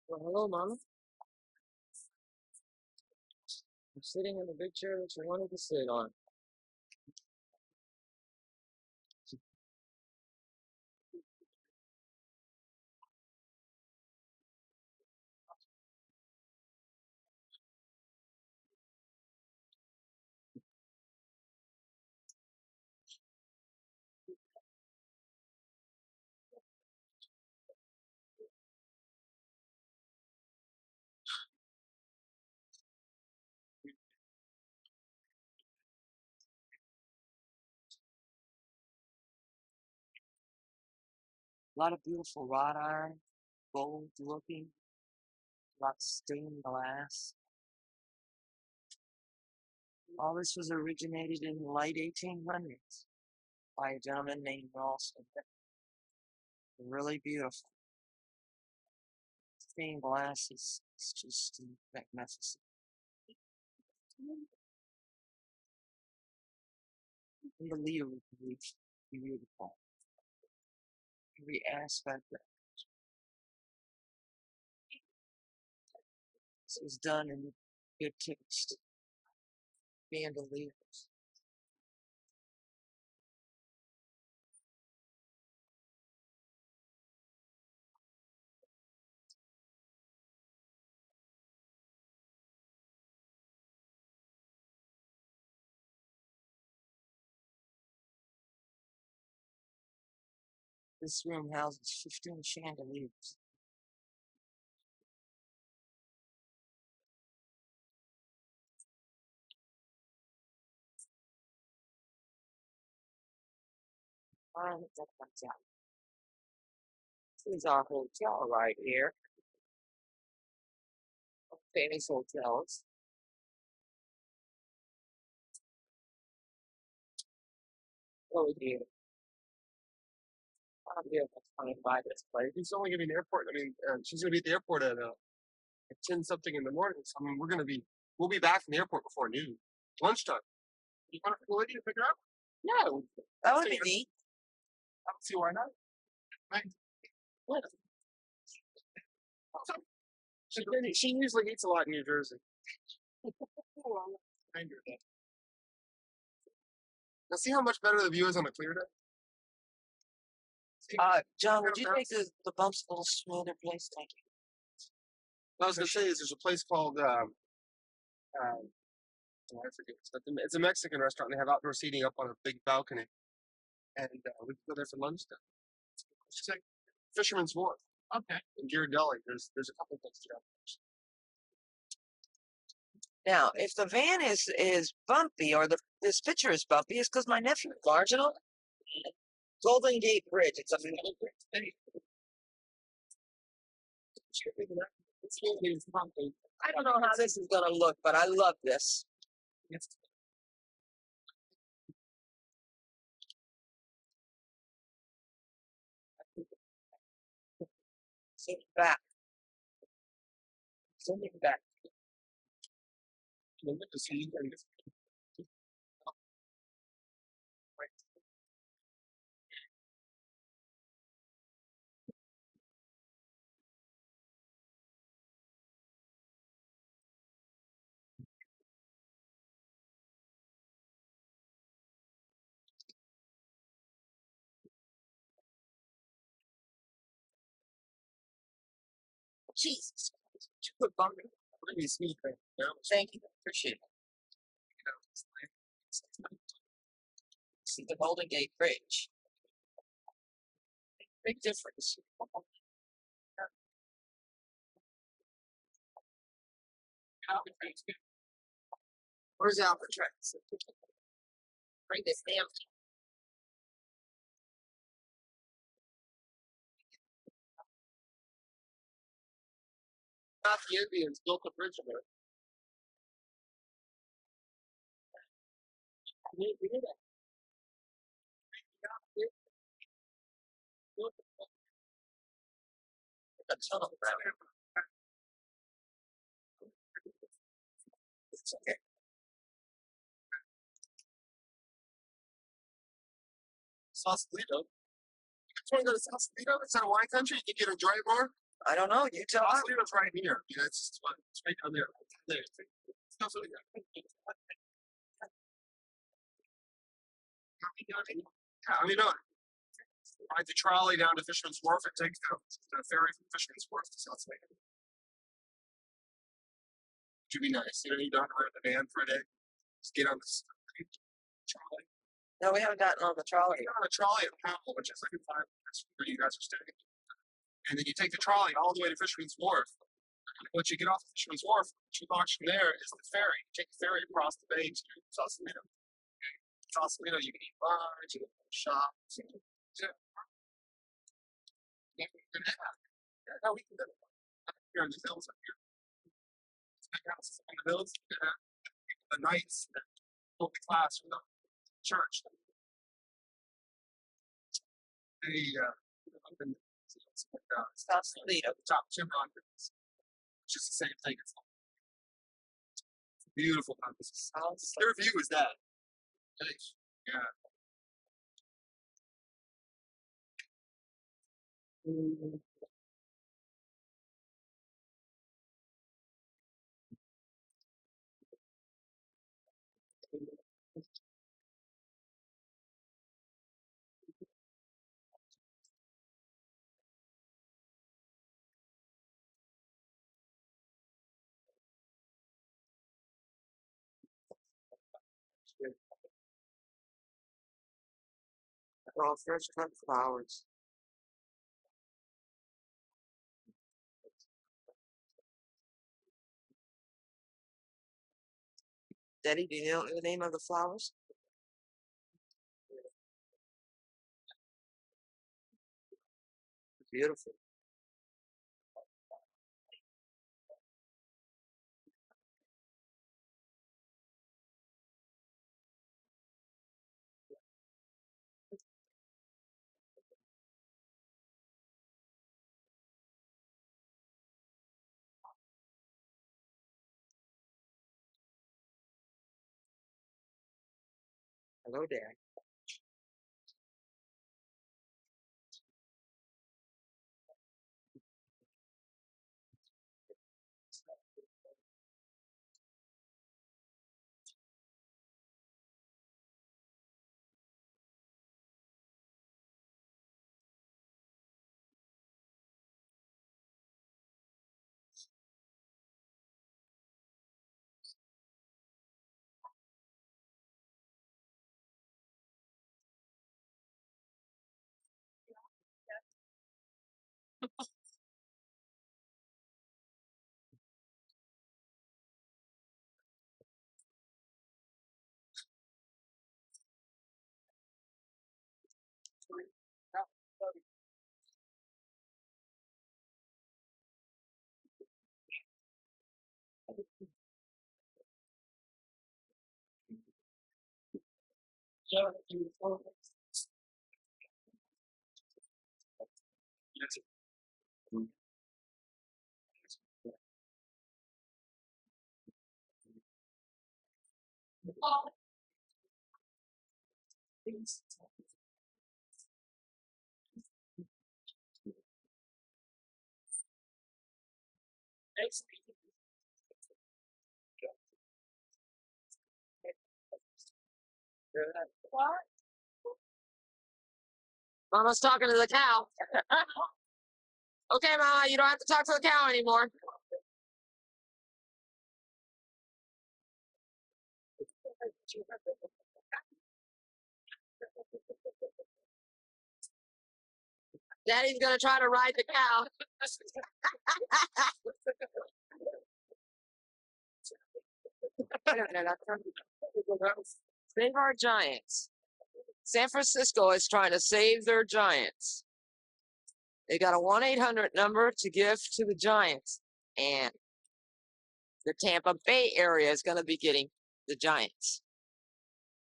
Well, hello, Mama. I'm sitting in the big chair that you wanted to sit on. A lot of beautiful wrought iron, gold looking, a lot of stained glass. All this was originated in the late 1800s by a gentleman named Ralston. Really beautiful. Stained glass is just magnificent. Unbelievably beautiful. Every aspect of this was done in good taste. Bandoliers. This room houses 15 chandeliers. This is our hotel right here. Famous hotels. Oh dear. I'll be able to find by this place. He's only going to be in the airport. I mean, she's going to be at the airport at 10 something in the morning. So, I mean, we'll be back from the airport before noon, lunchtime. You want a lady to pick her up? Yeah, that would be neat. I don't see why not. Right. Yeah. She usually eats a lot in New Jersey. Now, see how much better the view is on a clear day? John, would you make the bumps a little smoother, please? Thank you. What I was going to say is there's a place called, I forget, it's a Mexican restaurant. They have outdoor seating up on a big balcony. And we can go there for lunch then. It's like Fisherman's Wharf. Okay. In Ghirardelli, there's a couple of places around. Now, if the van is bumpy or this picture is bumpy, it's because my nephew is marginal. Golden Gate Bridge. It's a metal bridge. I don't know how this is going to look, but I love this. Send it back. Send it back. Jesus. Good bummer. Thank you. Appreciate it. See the Golden Gate Bridge. Big difference. Where's Alcatraz? Bring this damn. Not the Indians built a bridge there. We did that. A tunnel, right? It's okay. Sausalito. You want to go to Sausalito? It's not a wine country. You can get a dry bar. I don't know. You tell us. Sausalito's right here. Yeah, it's right down there. There. Sausalito. I mean, no. Ride the trolley down to Fisherman's Wharf and take the ferry from Fisherman's Wharf to Sausalito. Which would be nice. You know, you don't have to ride the van for a day. Just get on the trolley. No, we haven't gotten on the trolley. Get on the trolley at Powell, which is like 5 minutes from where you guys are staying. And then you take the trolley all the way to Fisherman's Wharf. Once you get off Fisherman's Wharf, 2 blocks from there is the ferry. You take the ferry across the bay to Sausalito. Sausalito, you can eat lunch, you can shop. Yeah. Yeah, no, we can do it. Here in the hills up here. Big houses up in the hills. The knights that built the class for the church. They up in Sausalito. top timber on it. It's just the same thing. It's beautiful houses. Their view is that. Yeah. They're all fresh cut flowers. Daddy, do you know the name of the flowers? Beautiful. Hello, Dad. Mama's talking to the cow. Okay, Mama, you don't have to talk to the cow anymore. Daddy's gonna try to ride the cow. Save our giants. San Francisco is trying to save their giants. They got a 1-800 number to give to the giants. And the Tampa Bay area is going to be getting the giants.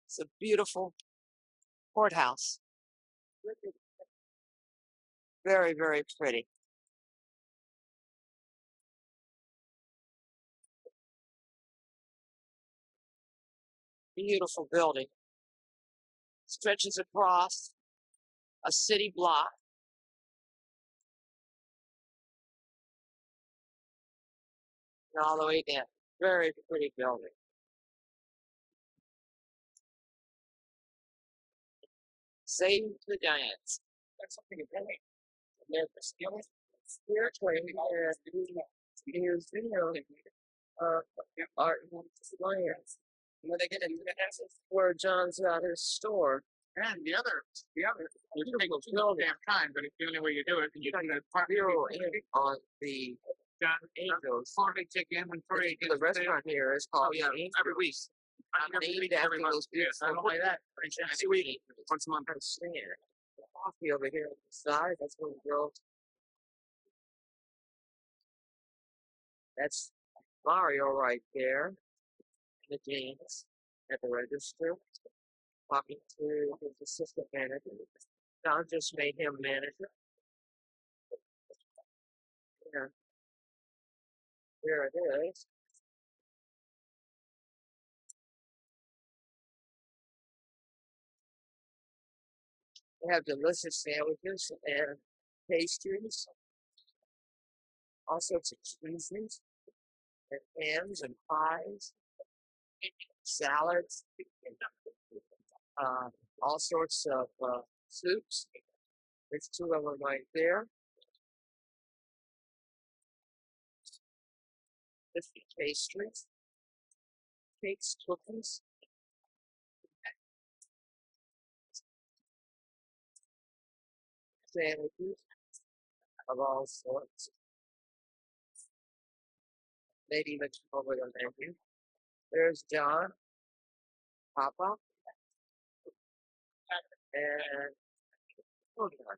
It's a beautiful courthouse. Very, very pretty. Beautiful building. Stretches across a city block. and all the way down. Very pretty building. Save the Giants. That's something important. They're spiritually here's art and science. Where they get into where John's got his store. And you can take a little damn time, but it's the only way you do it. And you don't Zero in on the Angels. check in when The restaurant here is called every week. named after those I don't like that. Every week, once a month. Coffee over here on the side. That's one girl. That's Mario right there. The James at the register. Talking to his assistant manager. Don just made him manager. Yeah. There it is. They have delicious sandwiches and pastries. All sorts of cheeses and hams and pies, salads, all sorts of soups. There's two of them right there. Different pastries, cakes, cookies. Sandwiches of all sorts. Maybe even come over the menu. There's John, Papa, and hold on.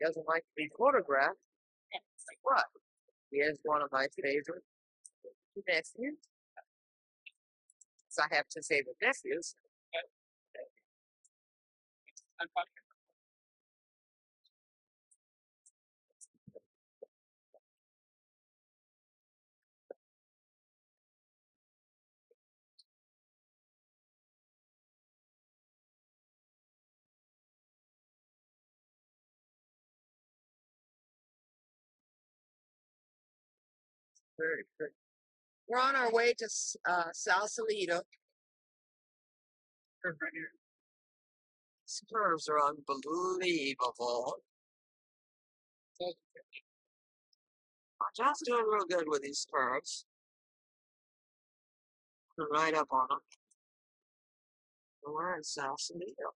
Doesn't like to be photographed. What? He is one of my favorite nephews. So I have to say the nephews. Very good. We're on our way to Sausalito. These curves are unbelievable. John's doing real good with these curves. Right up on them. And we're in Sausalito.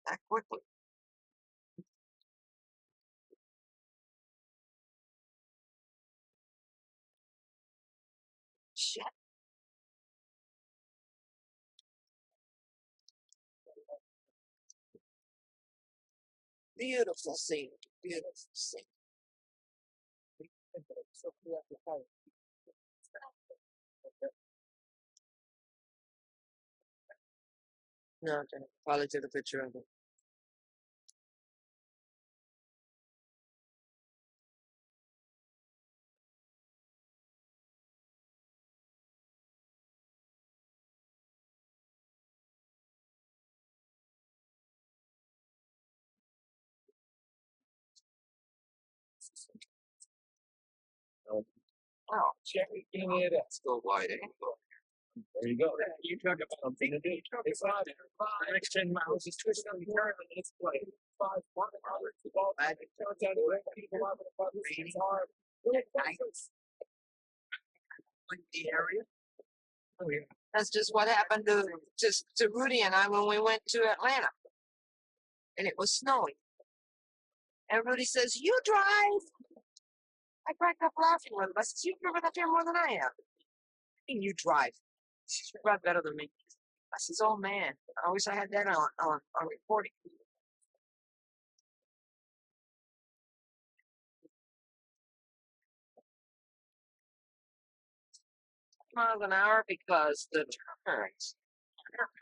That quickly. Shit. Beautiful scene. Beautiful scene. No, okay. Probably took a picture of it. Oh, cherry. Let's go wide angle. There you go. You talk about something to do. It's not there. The next 10 miles is twisted on the turn and it's like 5-1 hours. The ball back. It turns out people are it's hard. The area. Oh, yeah. That's just what happened to Rudy and I when we went to Atlanta. And it was snowing. And Rudy says, "You drive." I cracked up laughing with him. I said, "You've driven up here more than I have." And you drive. She's drive better than me. I says, "Oh man, I wish I had that on recording." Miles an hour because the turns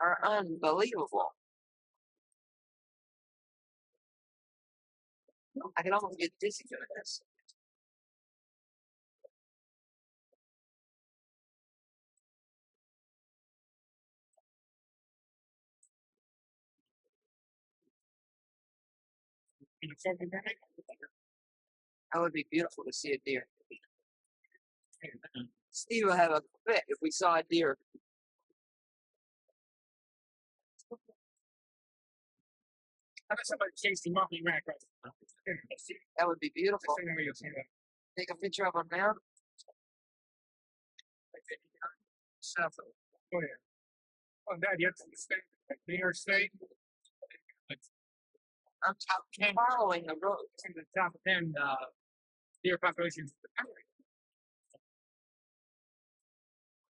are unbelievable. I can almost get dizzy doing this. That would be beautiful to see a deer. Steve will have a fit if we saw a deer. I bet somebody chased him off and he ran across the That would be beautiful. you'll see that. Take a picture of him now. South of, oh yeah. Oh, Dad, you have to stay, New York State. I'm following the road. In the top 10 deer populations in the country.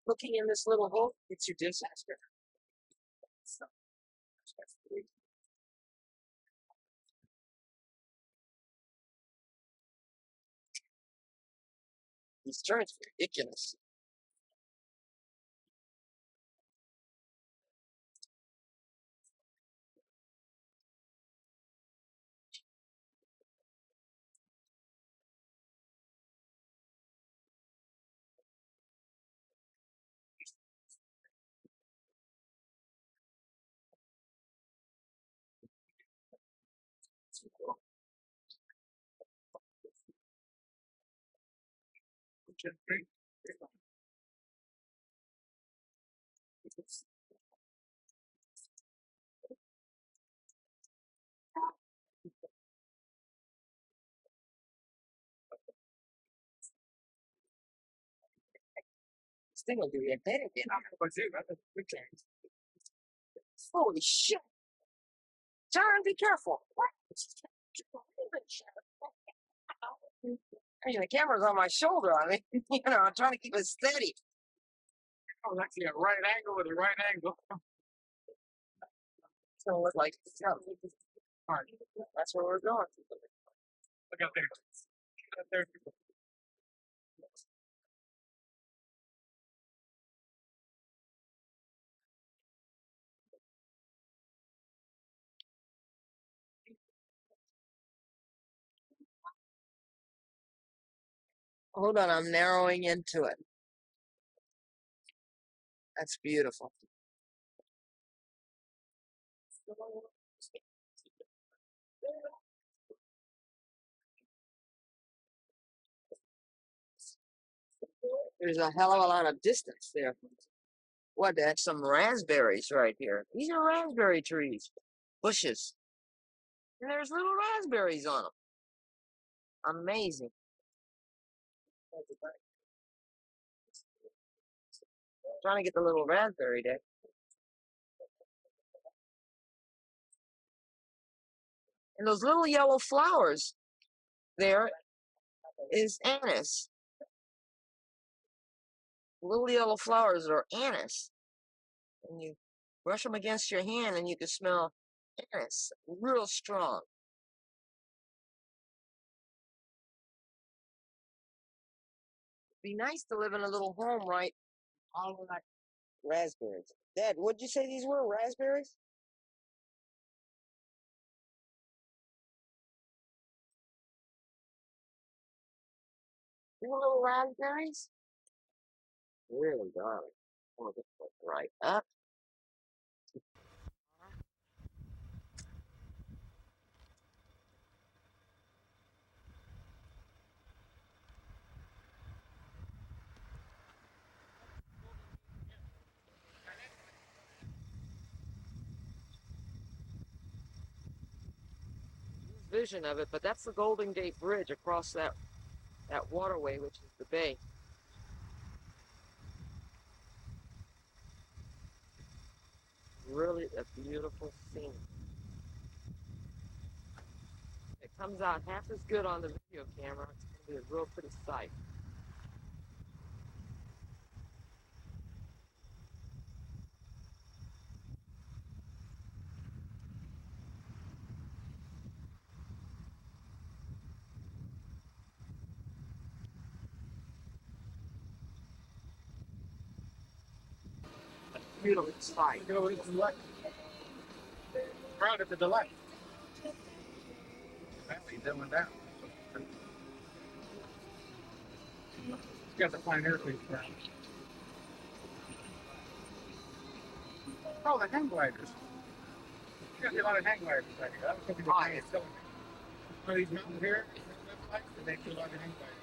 Looking in this little hole, it's your disaster. These turns are ridiculous. This thing will do you dead again. Holy shit. John, be careful. I mean, the camera's on my shoulder. I mean, you know, I'm trying to keep it steady. Oh, actually a right angle with a right angle. It's going to look like that's where we're going. Look out there. Look out there. Hold on, I'm narrowing into it. That's beautiful. There's a hell of a lot of distance there. What, that's some raspberries right here. These are raspberry trees, bushes. And there's little raspberries on them. Amazing. Trying to get the little raspberry there. And those little yellow flowers there is anise. Little yellow flowers are anise. And you brush them against your hand and you can smell anise real strong. Be nice to live in a little home, right? All of that raspberries. Dad, what'd you say these were? Raspberries? These were little raspberries? Really, darling. Oh, this was right up. Vision of it, but that's the Golden Gate Bridge across that waterway, which is the bay. Really a beautiful scene. It comes out half as good on the video camera. It's going to be a real pretty sight. Beautiful sight. Go to the left. Proud at the left. He's doing down. He's got the fine airplanes around. Oh, the hang gliders. You got a lot of hang gliders right here. I was hoping to see some of these mountains here. They do a lot of hang gliders.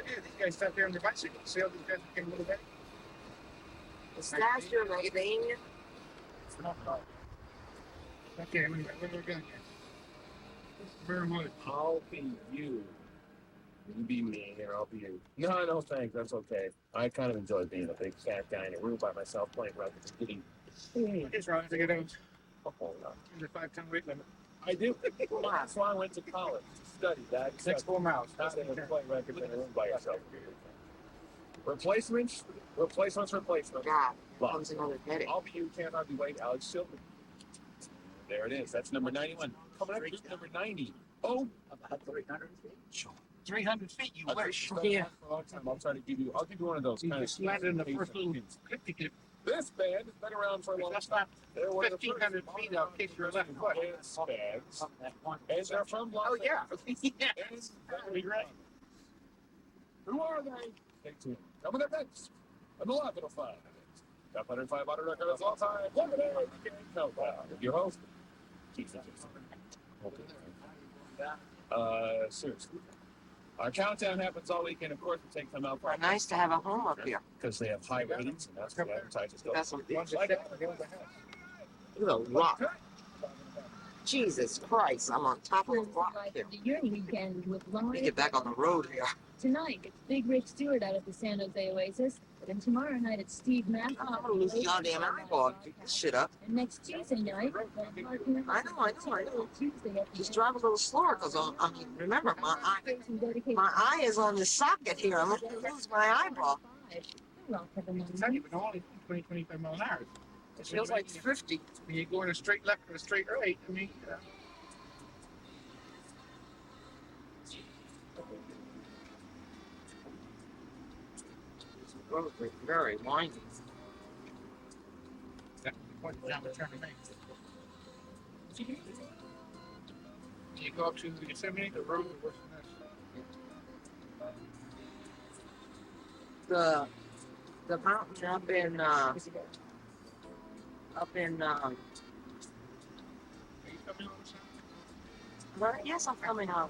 Yeah, these guys sat there on their bicycles. See how these guys became a little bit? Pistachio macadamia. Okay, we're done here. Very good. I'll be you. You be me, and I'll be you. No, no, thanks. That's okay. I kind of enjoy being a big fat guy in a room by myself playing records and getting. It's wrong to get out. Oh, no. There's a 5-ton weight limit. I do. That's why I went to college to study that. Next 4 miles. Not to play records in a room by yourself. Replacements. God, Well, comes another headache. I'll be you, can't hardly wait. Alex Silver. There it is. That's number 91. Coming up, here's number 90. Oh, About 300 feet. Sure. 300 feet, you wish. yeah. For a long time. I'll give you one of those You kind of just landed in the first little clippy clip. This band has been around for a long That's time. not They're one of the 1,500 first feet out, kick your left foot. dance bands. And they're from Los Oh, yeah. Angeles. Yeah. It's very great. Who are they? Stay tuned. Coming up next. An 11:05. Top 105 auto record of all time. Look at it. Countdown. Your host, Keith. Okay. Seriously. Our countdown happens all weekend. Of course, we take them out for Nice to have a home up here. because they have high ratings, and that's what advertisers go. That's what Like it. Look at the rock. Jesus Christ, I'm on top of the rock here. Your weekend with Let me Laurie. get back on the road here. Tonight, it's Big Rick Stewart out at the San Jose Oasis. And tomorrow night, it's Steve Mack. I'm gonna lose the goddamn eyeball and pick this shit up. And next Tuesday night, I know. Tuesday at Just drive a little slower because remember, my eye is on the socket here. I'm gonna lose my eyeball. Tell you, but only 20, 25 miles an hour. It feels like 50. When you go in a straight left or a straight right, I mean, Roads are very windy. that's the point down the turn to make. You go up to Yosemite, the road is worse than this. The mountain up in Are you coming on the side? well, yes, I'm coming out.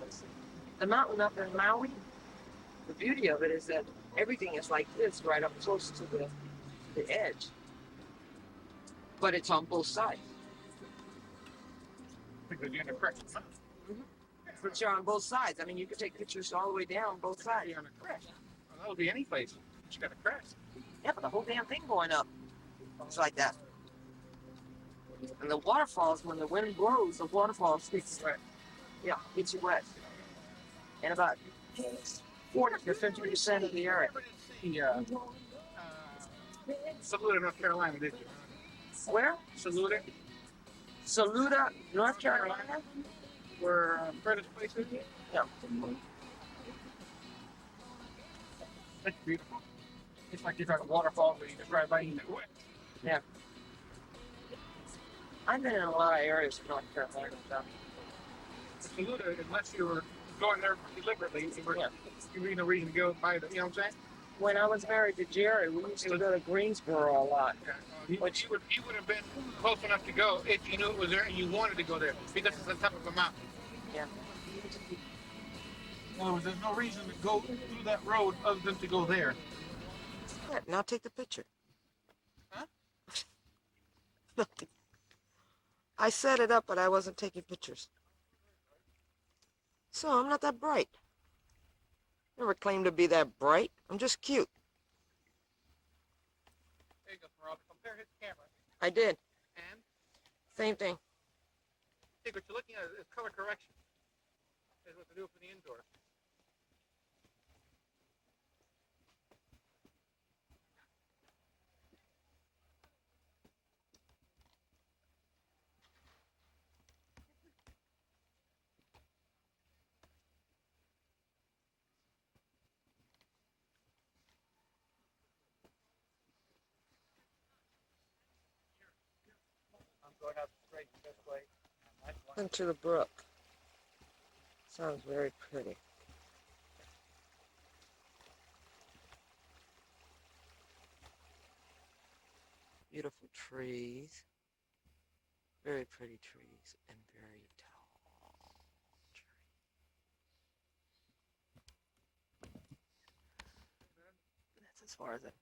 The mountain up in Maui. The beauty of it is that everything is like this, right up close to the edge. But it's on both sides. Because you're in a crest. But you're on both sides. I mean, you can take pictures all the way down both sides. You're on a crest. Well, that'll be any place. You got a crest. Yeah, but the whole damn thing going up. It's like that. And the waterfalls, when the wind blows, the waterfalls hits Right. Yeah, hits you wet. And about 40 to 50% of the area. The Saluda, North Carolina, did you? Where? Saluda, Saluda, North Carolina? where Curtis place is? Yeah. That's beautiful. It's like you're at a waterfall where you just drive by and you're wet. Yeah. I've been in a lot of areas in North Carolina. So. Saluda, unless you were going there deliberately, you need no reason to go by the, you know what I'm saying? When I was married to Jerry, we used to go to Greensboro a lot. You would have been close enough to go if you knew it was there and you wanted to go there because it's on top of a mountain. Yeah. In other words, there's no reason to go through that road other than to go there. Good. Now take the picture. Huh? I set it up, but I wasn't taking pictures. So I'm not that bright. Never claimed to be that bright. I'm just cute. There you go, Rob. Compare his camera I did. and Same thing. see what you're looking at is color correction. Is what to do for the indoors. I'm going up straight this way. Into the brook. Sounds very pretty. Beautiful trees. Very pretty trees and very tall trees. as far as it.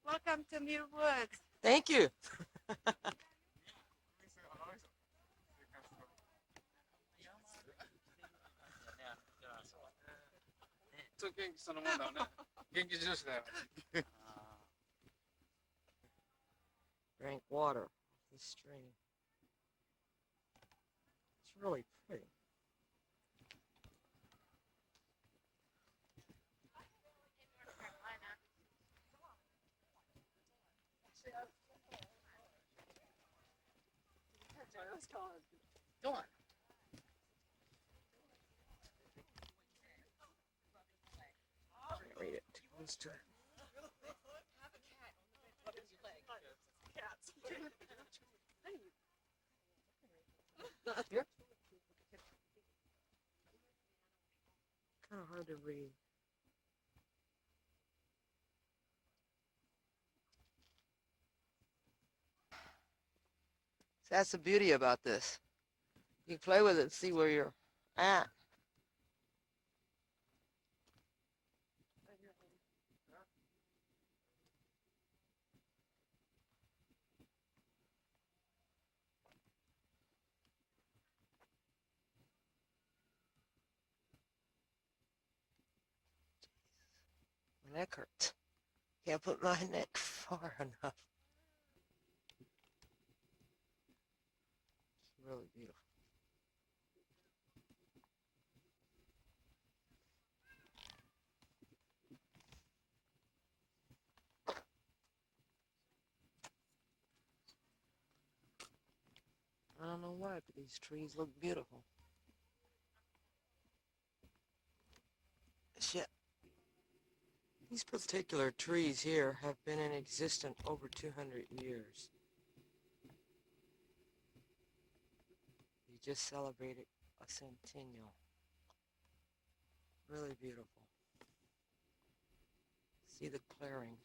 Welcome to Muir Woods. Thank you. Drink water off the stream. It's really pretty. Go on. Can't read it too close to it. Here. Kind of hard to read. So that's the beauty about this. You can play with it and see where you're at. My neck hurts. Can't put my neck far enough. It's really beautiful. I don't know why, but these trees look beautiful. Shit. These particular trees here have been in existence over 200 years. We just celebrated a centennial. Really beautiful. See the clearing.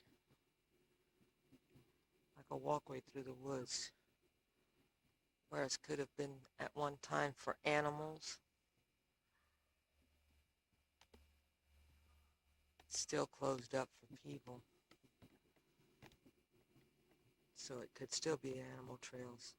Like a walkway through the woods. Whereas could have been at one time for animals. It's still closed up for people. So it could still be animal trails.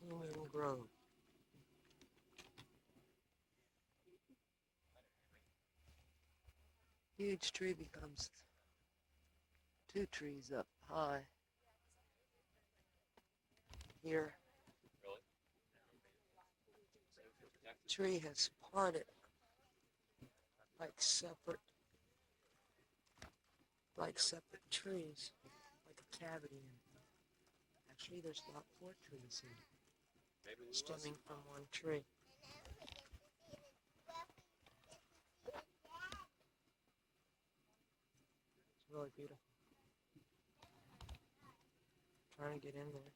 Human Grove. Huge tree becomes 2 trees up high. Here, tree has parted like separate trees, like a cavity in it. Actually, there's about 4 trees here, stemming from one tree. It's really beautiful. Trying to get in there.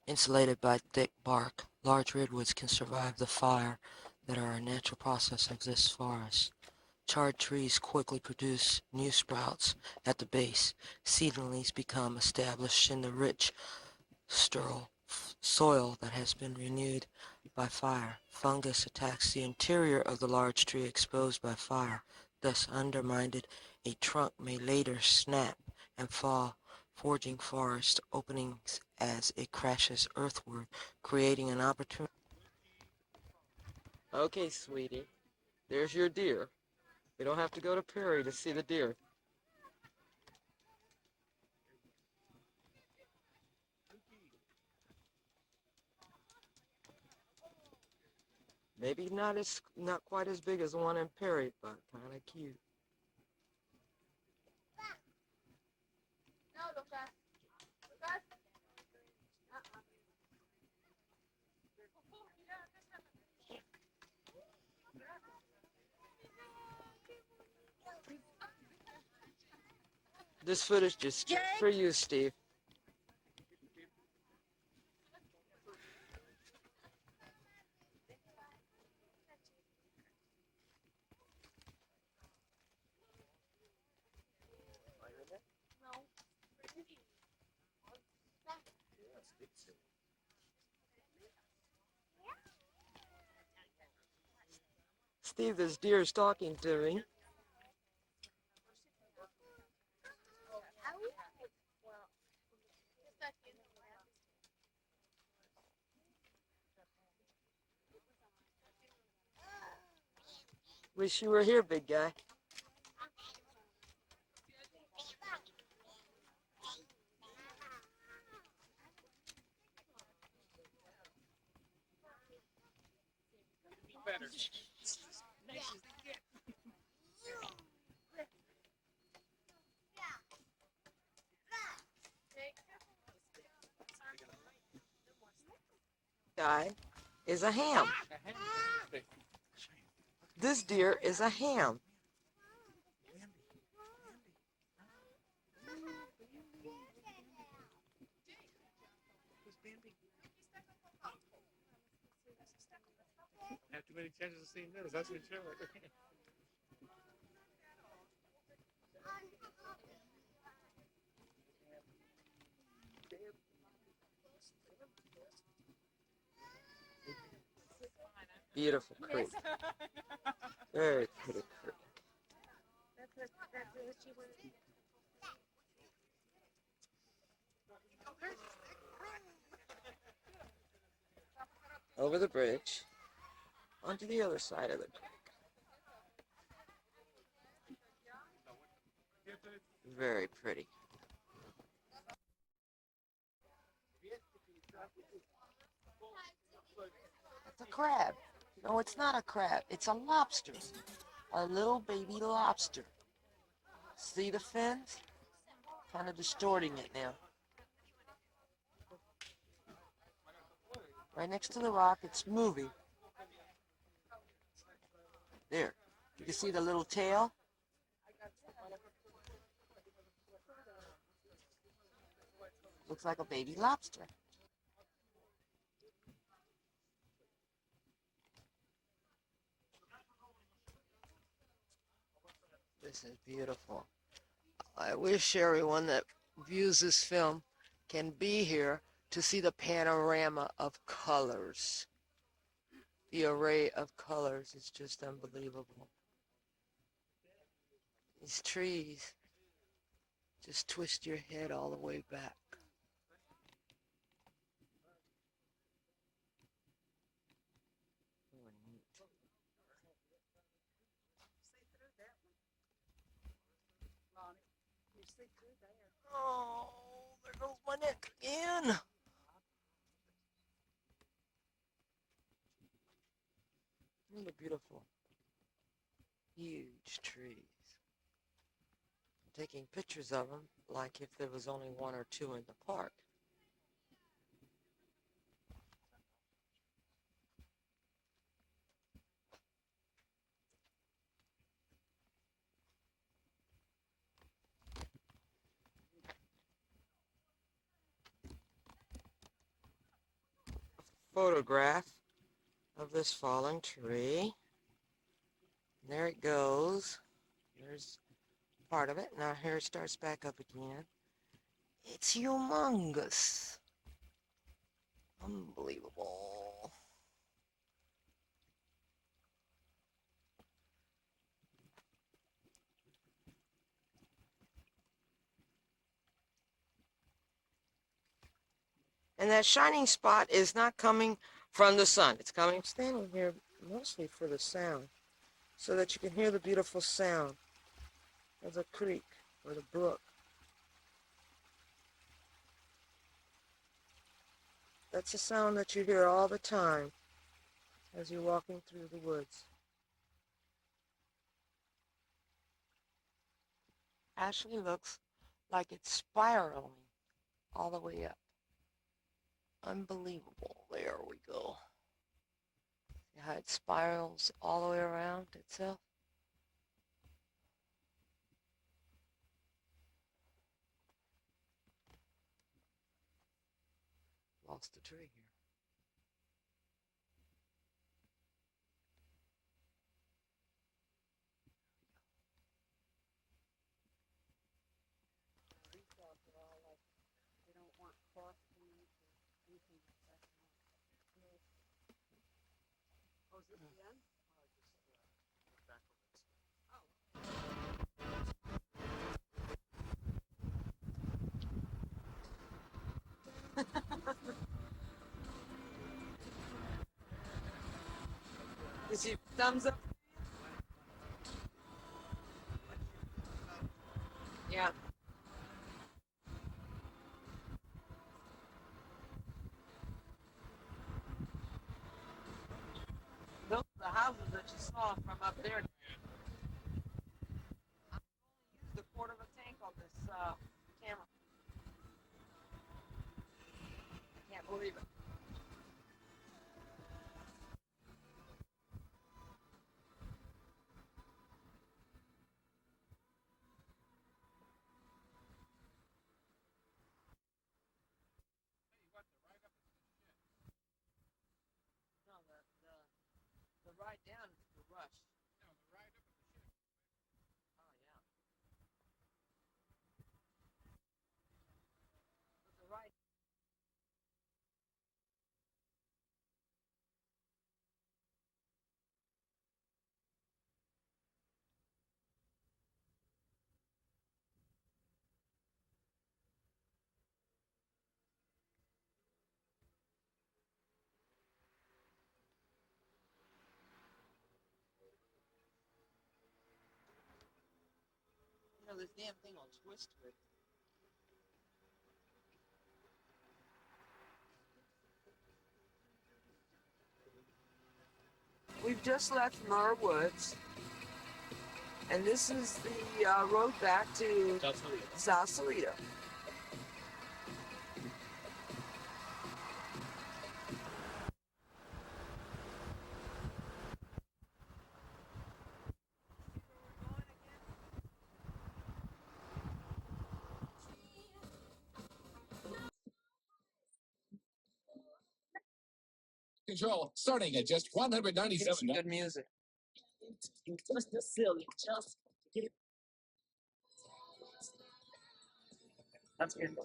Insulated by thick bark, large redwoods can survive the fire that are a natural process of this forest. Charred trees quickly produce new sprouts at the base. Seedlings become established in the rich, sterile soil that has been renewed by fire. Fungus attacks the interior of the large tree exposed by fire. Thus undermined, a trunk may later snap and fall, forging forest openings as it crashes earthward, creating an opportunity. Okay, sweetie, there's your deer. We don't have to go to Perry to see the deer. Maybe not quite as big as the one in Perry, but kind of cute. This footage is just for you, Steve. Steve, this deer is talking to me. Wish you were here, big guy. Guy is a ham. This deer is a ham. Have too many chances of seeing this. That's for sure. Beautiful creek. Very pretty creek. Over the bridge, onto the other side of the creek. Very pretty. It's a crab. No, it's not a crab. It's a lobster. A little baby lobster. See the fins? Kind of distorting it now. Right next to the rock, it's moving. There. You can see the little tail? Looks like a baby lobster. This is beautiful. I wish everyone that views this film can be here to see the panorama of colors. The array of colors is just unbelievable. These trees just twist your head all the way back. Oh, there goes my neck again. Look at beautiful, huge trees. I'm taking pictures of them like if there was only one or two in the park. Photograph of this fallen tree. And there it goes. There's part of it. Now here it starts back up again. It's humongous. Unbelievable. And that shining spot is not coming from the sun. It's coming, standing here mostly for the sound, so that you can hear the beautiful sound of the creek or the brook. That's a sound that you hear all the time as you're walking through the woods. Actually looks like it's spiraling all the way up. Unbelievable. There we go. See how it spirals all the way around itself? lost a tree here. Resales are all like, they don't want cross keys or anything like that. Oh, is this the end? Is your thumbs up? Yeah. Those are the houses that you saw from up there. I only used a quarter of a tank on this camera. I can't believe it. No, the ride down is the rush. No, the ride up at the ship. Oh yeah. But the ride. You know, this damn thing will twist with. We've just left Murr Woods, and this is the road back to Sausalito. Control starting at just Get some $197. good music. That's good.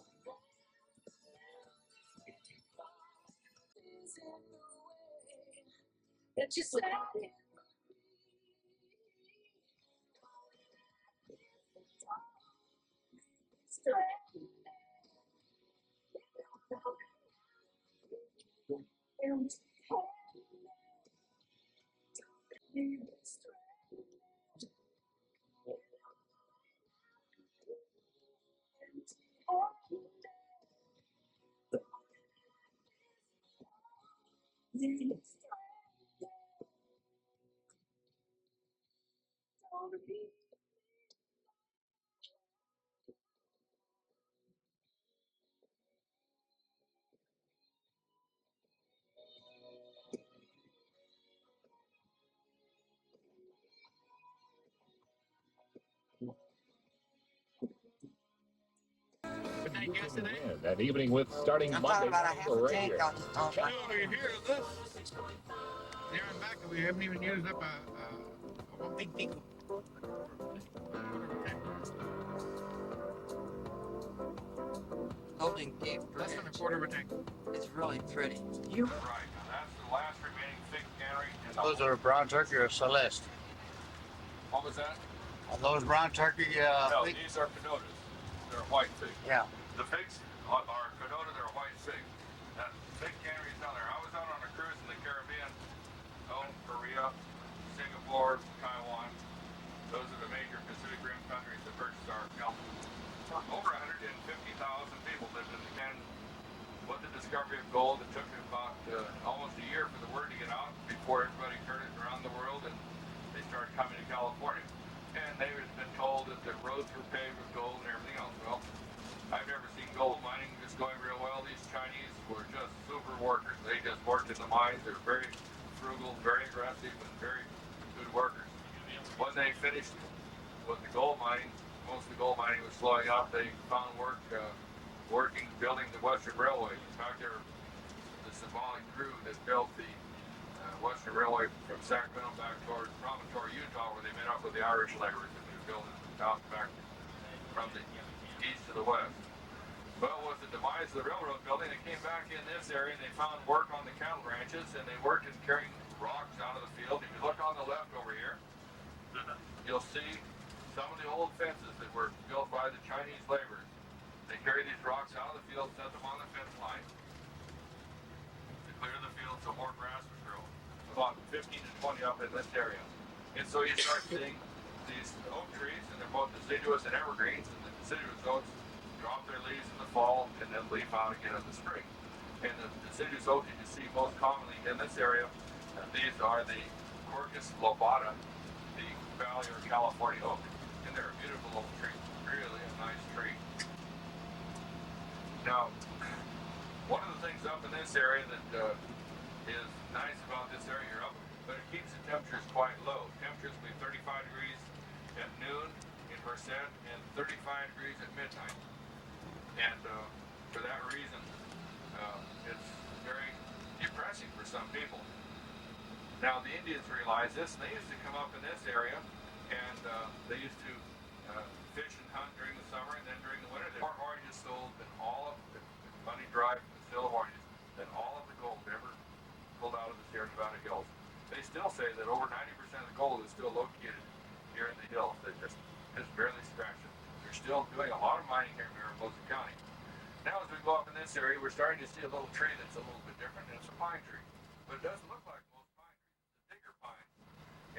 That evening with starting I'm Monday talking about a morning half a right tank here. on my. Are you here? This? There and back, we haven't even used up a one big tank. Golden Gate Less than a Bridge. quarter of a tank. It's really pretty. Right, now that's the last remaining thick cannery. Those are brown turkey or Celeste. What was that? Those brown turkey, No, thick- these are canotas. They're white fig. yeah. The figs are canota, they're white fig. That big cannery's down there. I was out on a cruise in the Caribbean. Korea, Singapore, Taiwan. Those are the major Pacific Rim countries that purchased our milk. Over 150,000 people lived in the Canada. With the discovery of gold, it took about almost a year for the word to get out before everybody heard it around the world, and they started coming to California. And they've been told that the roads were paved with gold and everything else. Well, I've never seen gold mining just going real well. These Chinese were just super workers. They just worked in the mines. They're very frugal, very aggressive, and very good workers. When they finished with the gold mining, most of the gold mining was slowing up. They found work working, building the Western Railway. In fact, they're the symbolic crew that built the Western Railway from Sacramento back towards Promontory, Utah, where they met up with the Irish laborers and they built it out back from the east to the west. Well, with the demise of the railroad building, they came back in this area and they found work on the cattle ranches, and they worked in carrying rocks out of the field. If you look on the left over here, you'll see some of the old fences that were built by the Chinese laborers. They carried these rocks out of the field, set them on the fence line to clear the field so more grass would grow. About 15 to 20 up in this area. And so you start seeing these oak trees, and they're both deciduous and evergreens, and the deciduous oaks drop their leaves in the fall and then leaf out again in the spring. And the deciduous oak that you see most commonly in this area, these are the Quercus lobata, the Valley or California oak. And they're a beautiful oak tree, really a nice tree. Now, one of the things up in this area that is nice about this area here up, but it keeps the temperatures quite low. Temperatures will be 35 degrees at noon in Merced and 35 degrees at midnight. And for that reason, it's very depressing for some people. Now, the Indians realized this, and they used to come up in this area, and they used to fish and hunt during the summer, and then during the winter, more oranges sold than all of the money derived from the sale of oranges, than all of the gold ever pulled out of the Sierra Nevada hills. They still say that over 90% of the gold is still located here in the hills. They just barely scratched it. They're still doing a lot of mining here in Mariposa County. Now, as we go up in this area, we're starting to see a little tree that's a little bit different, and it's a pine tree. But it doesn't look like most pine trees. It's a digger pine.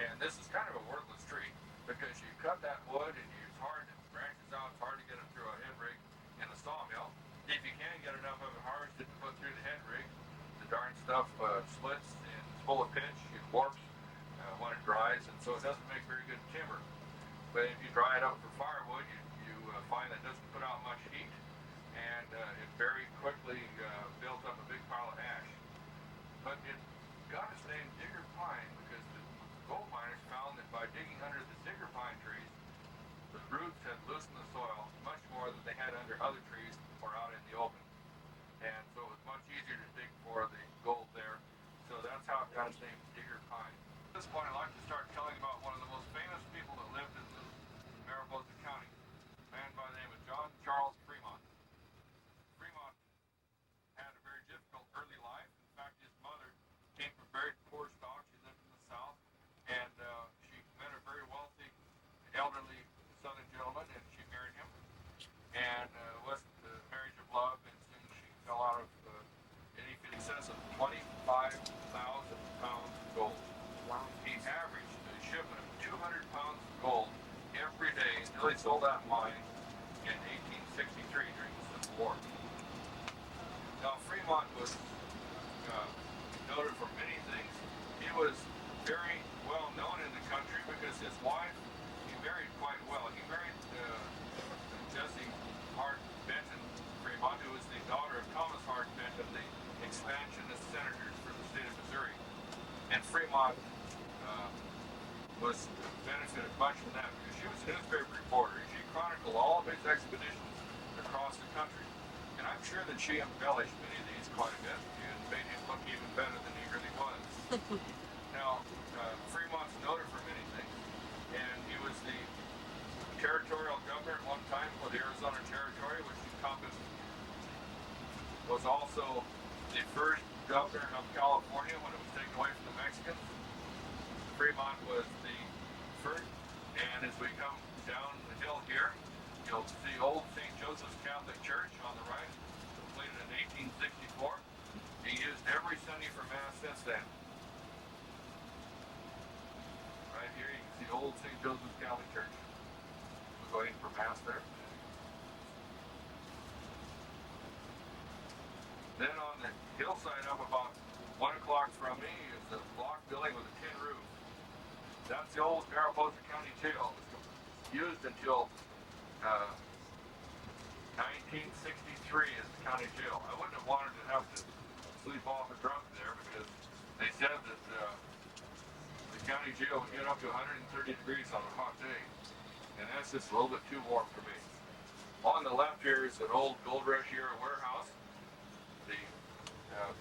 And this is kind of a worthless tree because you cut that wood and it's hard, it branches out, it's hard to get it through a head rig and a sawmill. If you can get enough of it harvested to put through the head rig, the darn stuff splits and it's full of pitch, it warps when it dries, and so it doesn't make very good timber. But if you dry it up for firewood, you find that it doesn't put out much heat, and it very quickly builds up a big pile of ash. But it got its name digger pine because the gold miners found that by digging under the digger pine trees, the roots had loosened the soil much more than they had under other trees or out in the open. And so it was much easier to dig for the gold there. So that's how it got its name, digger pine. At this point, I'd like to start telling about one of the most famous people that lived in Mariposa County, a man by the name of John Charles Fremont. Fremont had a very difficult early life. In fact, his mother came from very poor stock. She lived in the South, and she met a very wealthy, elderly Southern gentleman, and she married him. And wasn't the marriage of love, and soon she fell out of any excess of 25,000 pounds of gold. Wow. He averaged a shipment of 200 pounds of gold every day until he sold that mine in 1863 during the Civil War. Now, Fremont was noted for many things. He was very well known in the country because his wife, he married quite well. He married Jessie Hart Benton Fremont, who was the daughter of Thomas Hart Benton, the expansionist senators for the state of Missouri. And Fremont was benefited much from that because she was a newspaper reporter. She chronicled all of his expeditions across the country. And I'm sure that she embellished many of these quite a bit and made him look even better than he really was. Now, Fremont's noted for many things. And he was the territorial governor at one time for the Arizona Territory, which encompassed, was also the first governor of California when it was taken away from the Mexicans. Fremont was the first, and as we come down the hill here, you'll see old St. Joseph's Catholic Church on the right, completed in 1864. He used every Sunday for Mass since then. Right here you can see old St. Joseph's Catholic Church. We're going for Mass there. Then on the hillside up about 1 o'clock from me is a block building with a tin roof. That's the old Mariposa County Jail. It was used until 1963 as the county jail. I wouldn't have wanted to have to sleep off a drunk there because they said that the county jail would get up to 130 degrees on a hot day. And that's just a little bit too warm for me. On the left here is an old Gold Rush era warehouse. The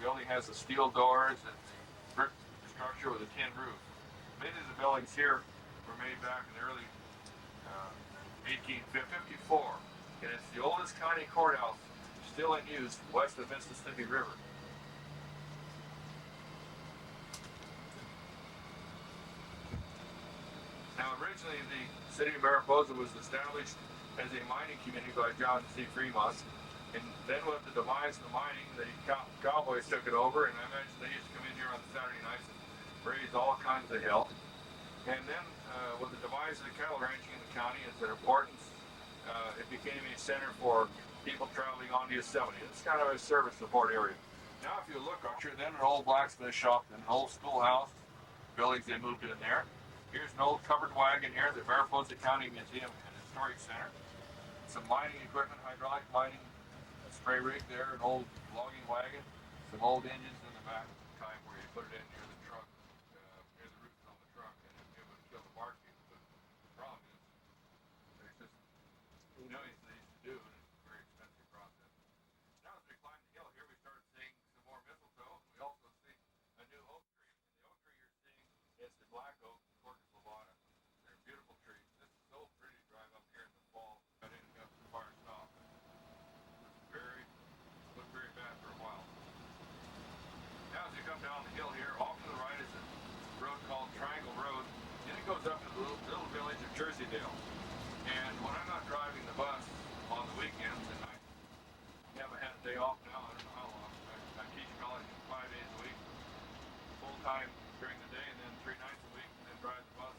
building has the steel doors and the brick structure with a tin roof. Many of the buildings here were made back in the early 1854, and it's the oldest county courthouse still in use west of the Mississippi River. Now, originally, the city of Mariposa was established as a mining community by John C. Fremont, and then with the demise of the mining, the cowboys took it over, and I imagine they used to come in here on Saturday nights and raise all kinds of hell. And then, with the demise of the cattle ranching in the county, its importance, it became a center for people traveling on the Yosemite. It's kind of a service support area. Now, if you look up here, then an old blacksmith shop and an old schoolhouse, buildings they moved in there. Here's an old covered wagon here, the Mariposa County Museum and Historic Center. Some mining equipment, hydraulic mining, a spray rig there, an old logging wagon, some old engines in the back time where you put it in near the truck, near the roots on the truck, and it would kill the barkeep. But the problem is, there's just millions they used to do, and it's a very expensive process. Now as we climb the hill here, we started seeing some more mistletoe. We also see a new oak tree. And the oak tree you're seeing is the black oak, Corcus lobata. They're beautiful trees. This is so pretty to drive up here in the fall. I didn't get the fire stop. Looked very bad for a while. Now as you come down the hill here, off to the right is a road called Triangle Road, and it goes up to the little village of Jerseydale. And when I'm not driving the bus on the weekends, and I haven't had a day off now, I don't know how long. I teach college 5 days a week, full time during the day, and then 3 nights a week, and then drive the bus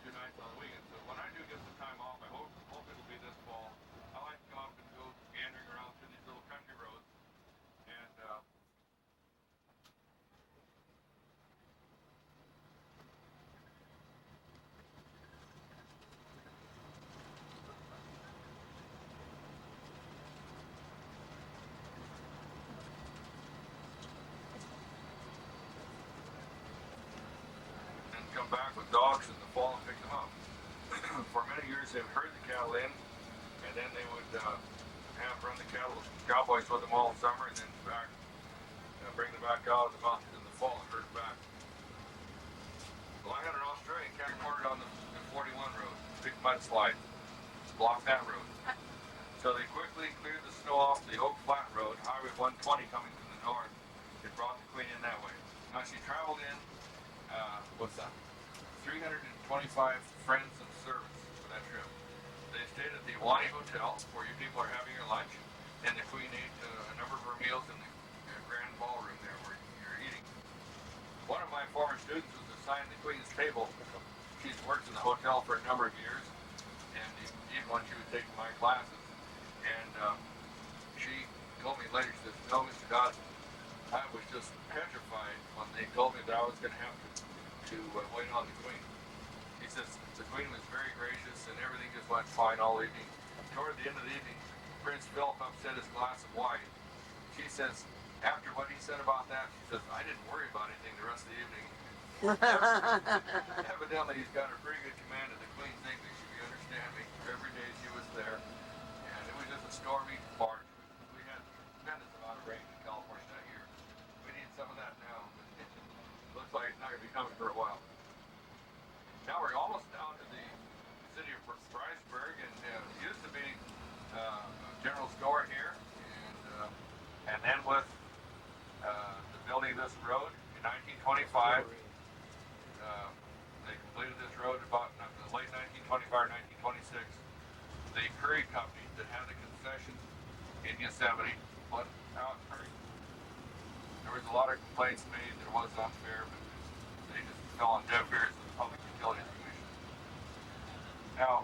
2 nights on the weekend. So when I do get some time off, I hope it'll be this fall. I like to come up and go meandering around through these little country roads, and come back with dogs in the fall and pick them up. For many years, they've herd the cattle in, and then they would run the cowboys with them all summer, and then bring them back out of the mountains in the fall and herd them back. Well, I had an Australian cat reported on the 41 road, big mudslide, blocked that road. So they quickly cleared the snow off the Oak Flat Road, Highway 120 coming from the north. They brought the Queen in that way. Now she traveled in, 325 friends and servants for that trip. They stayed at the Iwani Hotel, where you people are having your lunch, and the Queen ate a number of her meals in the grand ballroom there where you're eating. One of my former students was assigned the Queen's table. She's worked in the hotel for a number of years, and even when she was taking my classes, and she told me later, she says, "No, Mr. Dodd, I was just petrified when they told me that I was going to have to wait on the Queen." He says the Queen was very gracious and everything just went fine all evening. Toward the end of the evening, Prince Philip upset his glass of wine. She says, after what he said about that, she says, "I didn't worry about anything the rest of the evening." Evidently, he's got a pretty good command of the Queen's English, if you understand me. Every day she was there, and it was just a stormy March. We had a tremendous amount of rain in California that year. We need some of that now, but it looks like it's not going to be coming for a while. Now we're almost down to the city of Fryersburg, and it used to be a general store here, and then with the building of this road in 1925, they completed this road about the late 1925 or 1926. The Curry Company that had the concession in Yosemite put out Curry. There was a lot of complaints made that it was unfair, but they just fell on deaf ears of the Public Utilities Commission. Now,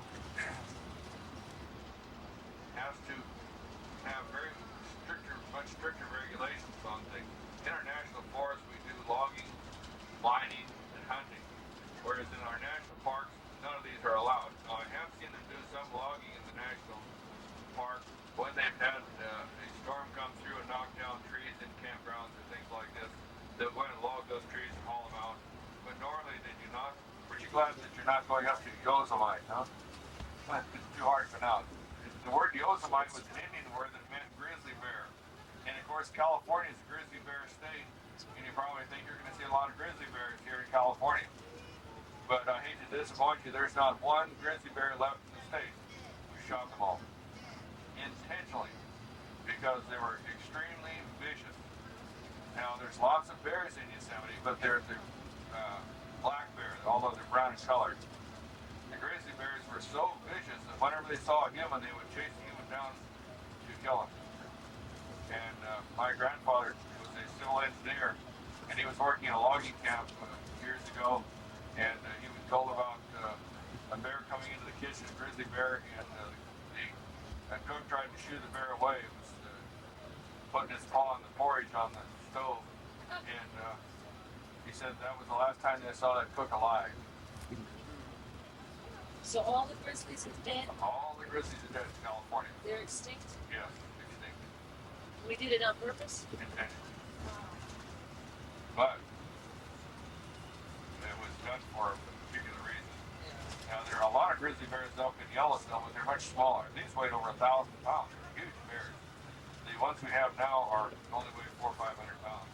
has to have much stricter regulations on things. In our national forests, we do logging, mining, and hunting, whereas in our national parks, none of these are allowed. Now, I have seen them do some logging in the national park when they've had a storm come through and knock down trees in campgrounds or things like this. They'll go and log those trees and haul them out. But normally they do not. We're you glad that you're not going up to Yosemite, huh? It's too hard to pronounce. The word Yosemite was an Indian word that meant grizzly bear. And it of course, California is a grizzly bear state, and you probably think you're going to see a lot of grizzly bears here in California. But I hate to disappoint you, there's not one grizzly bear left in the state. We shot them all. Intentionally. Because they were extremely vicious. Now, there's lots of bears in Yosemite, but they're black bears, although they're brownish colored. The grizzly bears were so vicious that whenever they saw a human, they would chase the human down to kill him. And my grandfather was a civil engineer, and he was working in a logging camp years ago, and he was told about a bear coming into the kitchen, a grizzly bear, and the cook tried to shoo the bear away. It was putting his paw on the porridge on the stove, and he said that was the last time they saw that cook alive. So all the grizzlies are dead? All the grizzlies are dead in California. They're extinct? Yes, extinct. We did it on purpose? Intentional. But it was done for a particular reason. Now, there are a lot of grizzly bears up in Yellowstone, but they're much smaller. These weighed over 1,000 pounds. They're huge bears. The ones we have now are only weigh 400 or 500 pounds.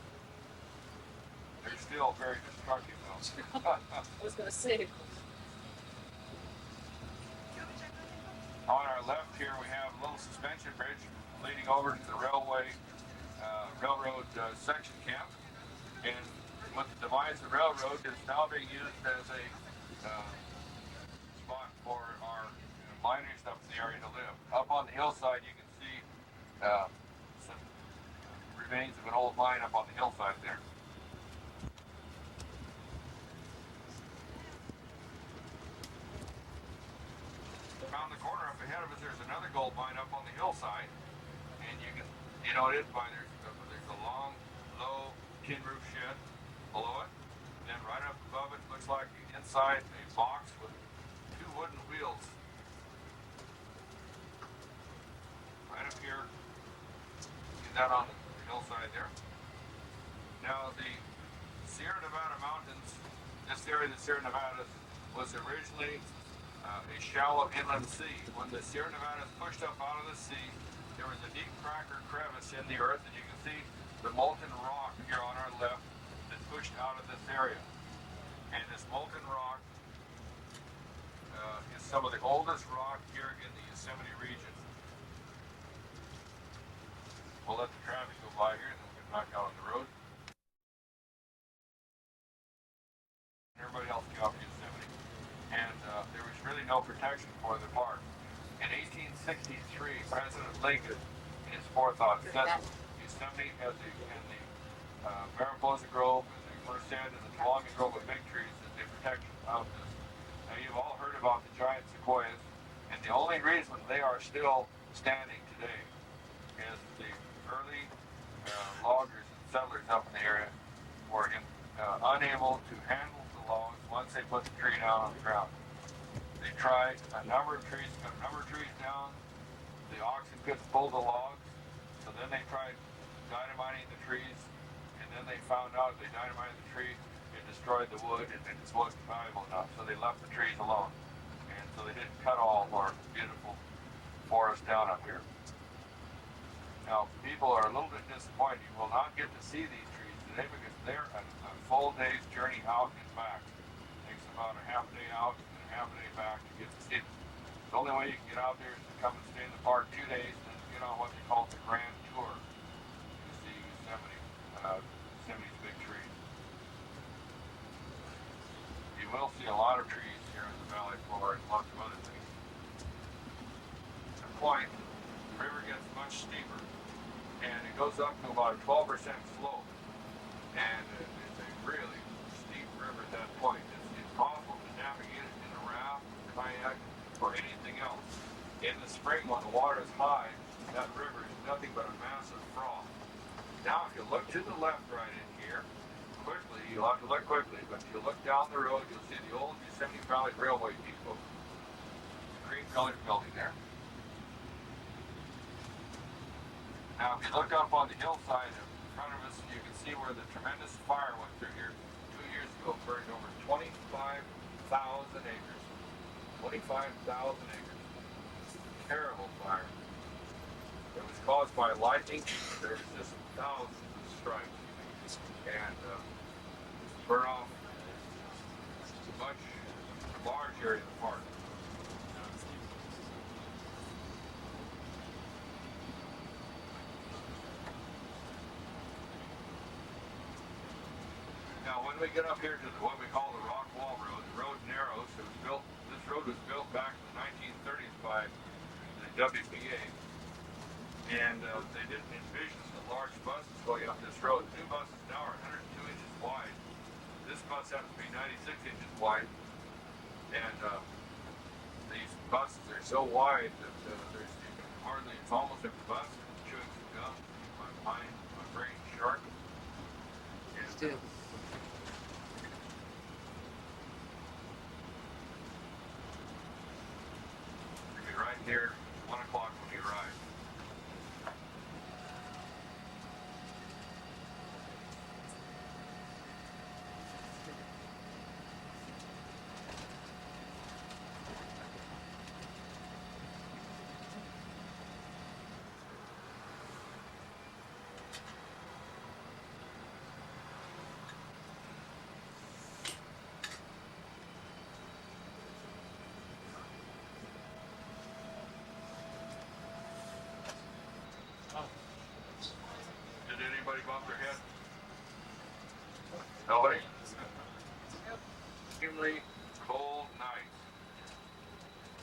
They're still very destructive, though. I was going to say. On our left here, we have a little suspension bridge leading over to the railroad section camp. And with the demise of the railroad, it's now being used as a spot for our miners up in the area to live. Up on the hillside, you can see some remains of an old mine up on the hillside there. Around the corner up ahead of us, there's another gold mine up on the hillside, and you can, you know, it is by there's a long, low tin roof shed below it, and then right up above it looks like inside a box with two wooden wheels. Right up here, see that on the hillside there. Now the Sierra Nevada mountains, this area of the Sierra Nevadas was originally a shallow inland sea. When the Sierra Nevadas pushed up out of the sea, there was a deep crack or crevice in the earth, and you can see the molten rock here on our left that pushed out of this area. And this molten rock is some of the oldest rock here in the Yosemite region. We'll let the traffic go by here, and then we'll get back out on the road. Everybody else get off Yosemite. And there was really no protection for the park. In 1863, President Lincoln, in his forethought, set Yosemite as the Mariposa Grove and the Merced and the Tawonga Grove of big trees as the protection of this. Now, you've all heard about the giant sequoias, and the only reason they are still standing today is the early loggers and settlers up in the area were unable to handle the logs once they put the tree down on the ground. They tried a number of trees, cut a number of trees down. The oxen couldn't pull the logs, so then they tried dynamiting the trees, and then they found out they dynamited the tree, it destroyed the wood, and it just wasn't valuable enough, so they left the trees alone. And so they didn't cut all of our beautiful forest down up here. Now, people are a little bit disappointed. You will not get to see these trees today because they're a full day's journey out and back. It takes about a half day out and a half day back to get to see them. The only way you can get out there is to come and stay in the park 2 days and get on what they call the Grand Tour to see Yosemite's big trees. You will see a lot of trees here in the valley floor and lots of other things. At a point, the river gets much steeper, and it goes up to about a 12% slope. And it's a really steep river at that point. It's impossible to navigate it in a raft, kayak, or anything else. In the spring, when the water is high, that river is nothing but a massive froth. Now, if you look to the left right in here, quickly, you'll have to look quickly, but if you look down the road, you'll see the old Yosemite Valley Railway Depot. The cream-colored building there. Now, if you look up on the hillside in front of us, you can see where the tremendous fire went through here 2 years ago, burned over 25,000 acres. 25,000 acres. Terrible fire. It was caused by lightning. There's just thousands of strikes and burn off a much large area of the park. Now, when we get up here to what we call the Rock Wall Road, the road narrows. It was built. This road was built back in the 1930s by the WPA, and they didn't envision the large buses going up this road. The new buses now are 102 inches wide. This bus happens to be 96 inches wide, and these buses are so wide that there's hardly. It's almost every bus chewing some gum. My mind, my brain sharp. And, Dude. right here, 1 o'clock when you arrive. Did anybody bump their head? Nobody? Extremely cold night.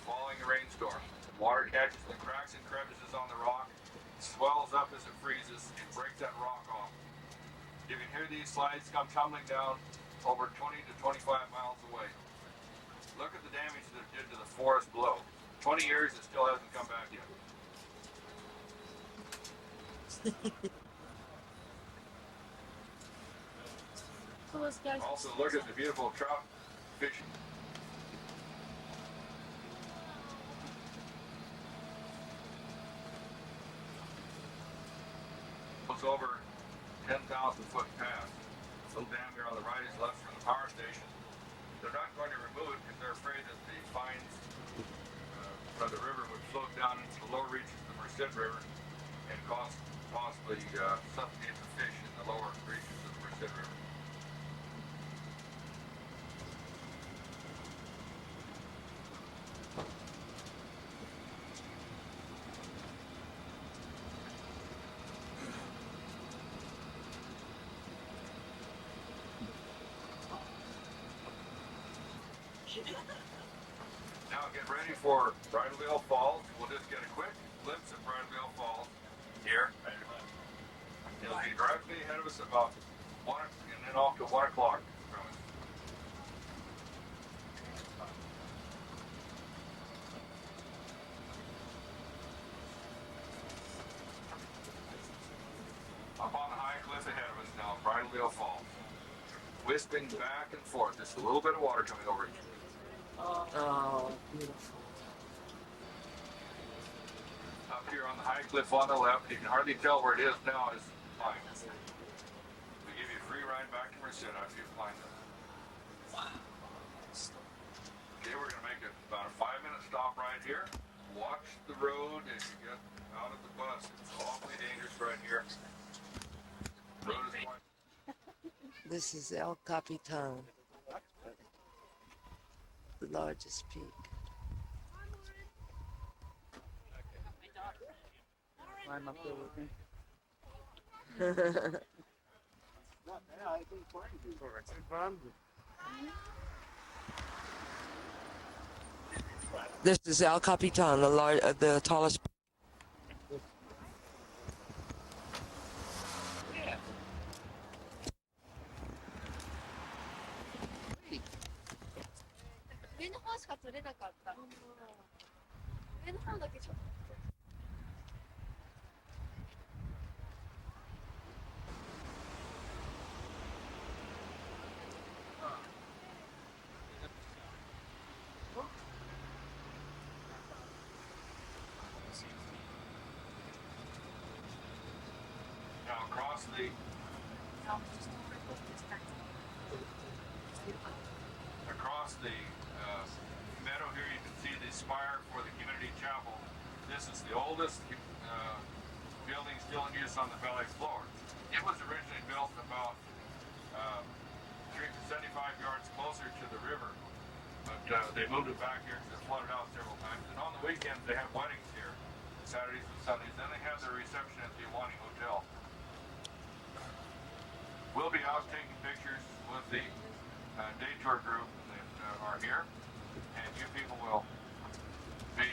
Following a rainstorm. Water catches the cracks and crevices on the rock, swells up as it freezes, and breaks that rock off. You can hear these slides come tumbling down over 20 to 25 miles away. Look at the damage that it did to the forest below. 20 years, it still hasn't come back yet. So those guys. Also, look at the beautiful trout fishing. It's over 10,000 foot path. Little dam here on the right is left from the power station. They're not going to remove it because they're afraid that the fines from the river would float down into the lower reaches of the Merced River and possibly suffocate the fish in the lower reaches of the Merced River. Now get ready for Bridal Veil Falls. We'll just get a quick glimpse of Bridal Veil Falls here. It'll be directly ahead of us about 1 and then off to 1 o'clock from us. Up on the high cliff ahead of us now, Bridal Veil Falls. Wisping back and forth. Just a little bit of water coming over it. Oh, beautiful. Up here on the high cliff on the left, you can hardly tell where it is now is fine. We give you a free ride back to Merced after you climb it. Okay, we're going to make about a 5-minute stop right here. Watch the road as you get out of the bus. It's awfully dangerous right here. The road is quite... This is El Capitan, the largest peak. Climb up there with me. This is El Capitan, the tallest. Now across the meadow here, you can see the spire for the community chapel. This is the oldest building still in use on the valley floor. It was originally built about 75 yards closer to the river, but they moved it back here because it flooded out several times. And on the weekends they have weddings here, Saturdays and Sundays. Then they have their reception at the Iwani Hotel. We'll be out taking pictures with the day tour group that are here, and you people will be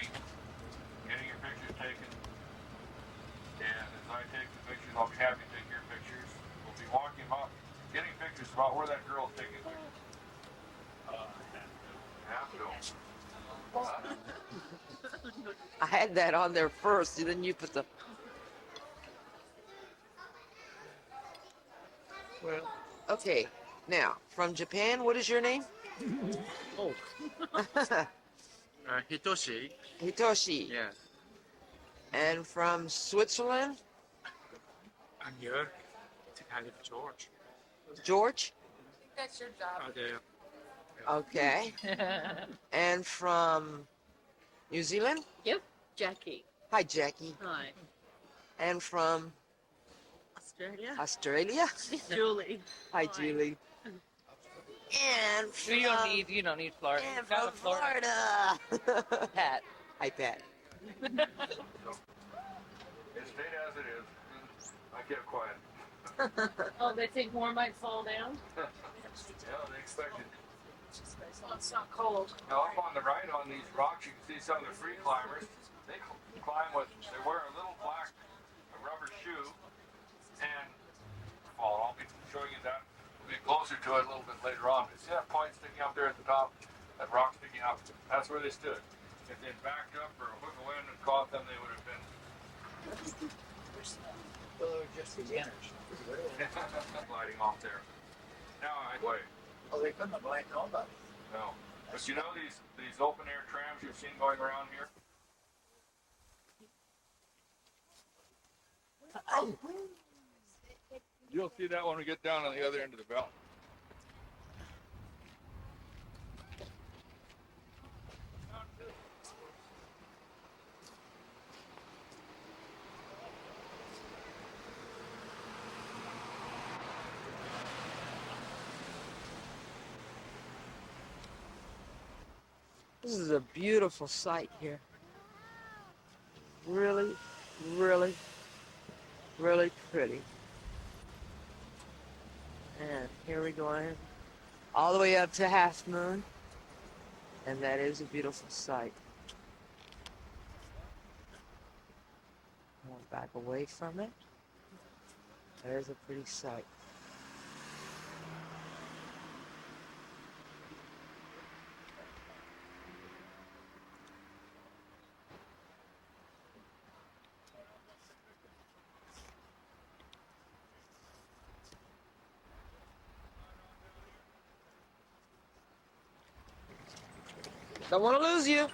getting your pictures taken. And as I take the pictures, I'll be happy to take your pictures. We'll be walking about, getting pictures about where that girl's taking pictures. Have to. I had that on there first, and then you put the. Well, Okay, now from Japan, what is your name? oh, Hitoshi. Hitoshi. Yeah. And from Switzerland, I'm here to kind of George. George. That's your job. There. Okay. And from New Zealand, Yep, Jackie. hi Jackie. Hi. And from Australia. Australia, Julie. hi Julie. And from, You don't need Florida. and Got from a Florida Florida, hat. hi Pat. It stayed as it is. I kept quiet. Oh, they think more might fall down? Yeah, they expected. Well, it's not cold. Now up on the right on these rocks, you can see some of the free climbers. They climb with, they wear a little black rubber shoe and fall. I'll be showing you that a bit closer to it a little bit later on. But see that point sticking up there at the top? That rock sticking up? That's where they stood. If they'd backed up or a hook of wind and caught them, they would have been Well, they're just beginners. gliding off there. Now I wait. Oh, they couldn't have blamed nobody. No. But you know these open air trams you've seen going around here? You'll see that when we get down on the other end of the belt. This is a beautiful sight here. Really, really, really pretty. And here we go in, all the way up to Half Moon. And that is a beautiful sight. Going back away from it. That is a pretty sight. Don't want to lose you.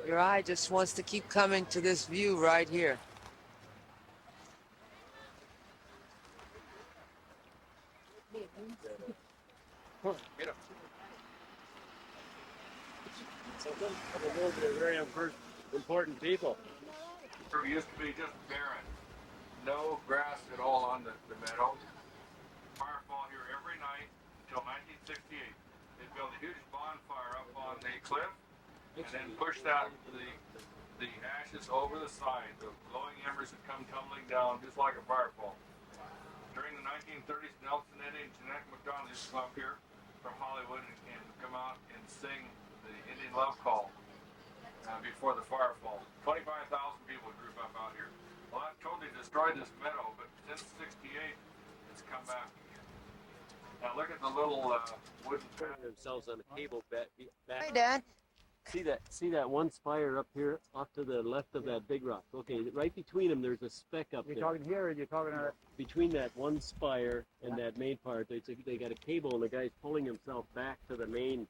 Your eye just wants to keep coming to this view right here. Get up. They're very important people. It used to be just barren. No grass at all on the meadow. Firefall here every night until 1968. They built a huge bonfire up on the cliff and then pushed out the ashes over the side. The glowing embers would come tumbling down just like a firefall. During the 1930s, Nelson Eddy and Jeanette McDonald used to come up here from Hollywood and come out and sing the Indian Love Call before the firefall. 25,000 people would group up out here. Well, that totally destroyed this meadow, but since '68, it's come back. Now look at the little wooden themselves on a cable back. Hey, Dad. See that one spire up here off to the left of that big rock. Okay, right between them there's a speck up there. You're talking here or you're talking Between that one spire and that main part, they got a cable and the guy's pulling himself back to the main.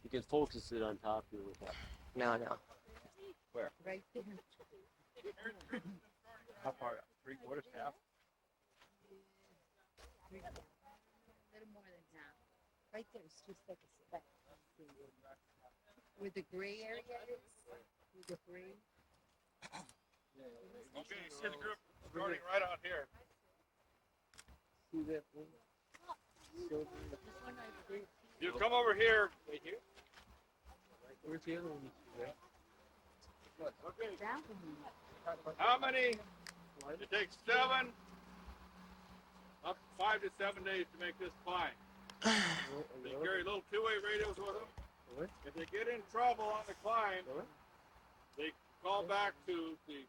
You can focus it on top here with that. No. Where? Right there. how far? 3/4, half? A little more than half. Right there is just like a speck. Where the gray area is, where the gray. Okay, see the group starting right out here. See that one? You come over here. Right here. Where's the other one? Okay. That one. How many? It takes 7 up 5 to 7 days to make this climb. They carry little two-way radios with them. If they get in trouble on the climb, they call back to the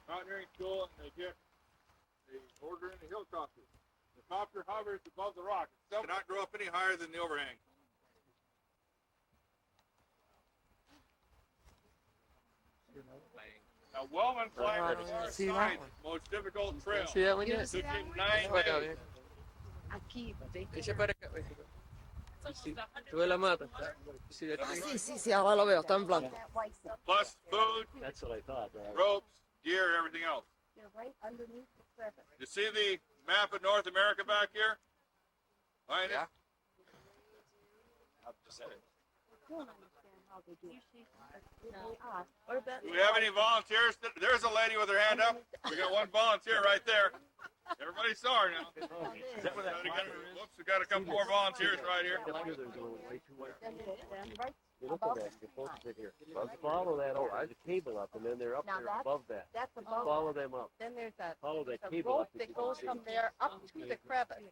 mountaineering school and they get the order in the helicopter. The copter hovers above the rock. It cannot go up any higher than the overhang. Now, Wellman climbed the far see that side, one. most difficult trail. See that one You yet? see Took that him one? 9 days. Aquí, they Echa para acá. Sube la mata. See that tree? Sí, ahora lo veo, está en blanco. that white stuff. Plus food, That's what I thought. ropes, gear, everything else. They're right underneath the crevice. You see the map of North America back here? Find it? Yeah. I don't understand how they do it. They are. What about Do we have any volunteers? There's a lady with her hand up. We got one volunteer right there. Everybody saw her now. Is that where that Whoops, we got a couple more volunteers right here. Up here, they're going way too wide. right You look at that, you're supposed to here. Follow that over, there's a cable up, and then they're up Now there that's- above that. That's above. Follow them up. Then there's a, Follow that a cable rope up. that goes from there up to the crevice.